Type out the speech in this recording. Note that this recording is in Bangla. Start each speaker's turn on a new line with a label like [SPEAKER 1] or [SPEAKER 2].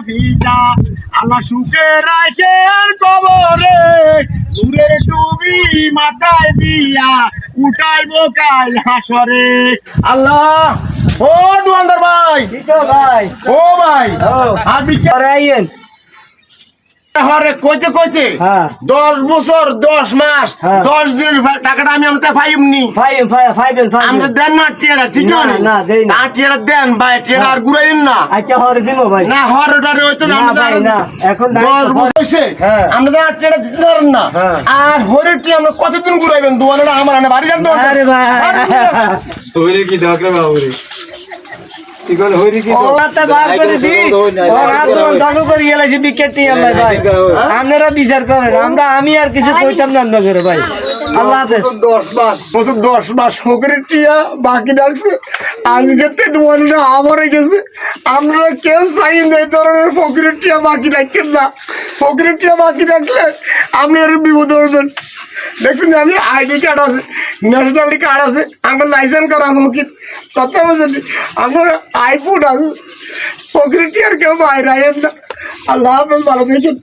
[SPEAKER 1] ভিজা আল্লাহ সুখে রাখেন কবরে নূরের টুবি মাথায় দিয়া উঠাইবো কাল হাসরে আল্লাহ। ও দোকানদার ভাই,
[SPEAKER 2] ভাই
[SPEAKER 1] ও ভাই আর বিক্রি
[SPEAKER 2] আইয়েন
[SPEAKER 1] হরে কইতে কইতে
[SPEAKER 2] হ্যাঁ
[SPEAKER 1] 10 বছর 10 মাস
[SPEAKER 2] হ্যাঁ।
[SPEAKER 1] 10 দিনের টাকাটা আমি আমাদের পাইমনি।
[SPEAKER 2] ফাইবেন
[SPEAKER 1] আমরা দেন না টিয়ারা, ঠিক
[SPEAKER 2] না,
[SPEAKER 1] না?
[SPEAKER 2] না, দেই না।
[SPEAKER 1] না টিয়ারা দেন ভাই, টিয়ারা আর ঘুরাইন না।
[SPEAKER 2] আচ্ছা হরে দিব ভাই
[SPEAKER 1] না হরটারে হইতো না,
[SPEAKER 2] না
[SPEAKER 1] আমাদের
[SPEAKER 2] ভাই, না, এখন
[SPEAKER 1] 10 বছর হইছে
[SPEAKER 2] হ্যাঁ।
[SPEAKER 1] আমরা আর টিয়ারা দিতে পারেন না।
[SPEAKER 2] হ্যাঁ।
[SPEAKER 1] আর হরের টি আমরা কতদিন ঘুরাইবেন? দুয়ারটা আমার আনে বাড়ি জানতো।
[SPEAKER 2] আরে ভাই
[SPEAKER 3] হইরে কি দরকার বাবুরে ইগল হইরে কি
[SPEAKER 2] ওলাতে বার করে দি ওরা তো দাগো করে গেলাছি বিকেটি আমরা ভাই আপনারা বিচার করেন আমি আর কিছু কইতাম না আপনাদের ভাই আল্লাহ হাফেজ
[SPEAKER 1] 10 মাস হকরের টিয়া বাকি রাখছে আজকে তে দুয়ারটা আমারে গেছে। আমরা কেউ চাই না এই ধরনের ফকিরের টিয়া বাকি রাখেন না। ফকিরের টিয়া বাকি রাখলে আপনি আর বিপদ হবেন। দেখছেন আমি আইডি কার্ড আছে, ন্যাশনাল কার্ড আছে, আমার লাইসেন্স করা ফকির কথা বলছেন, আমার আইফোন আছে। ফকিরের টিয়ার কেউ বাইরে আইন না। আল্লাহ হাফেজ, ভালো থাকেন।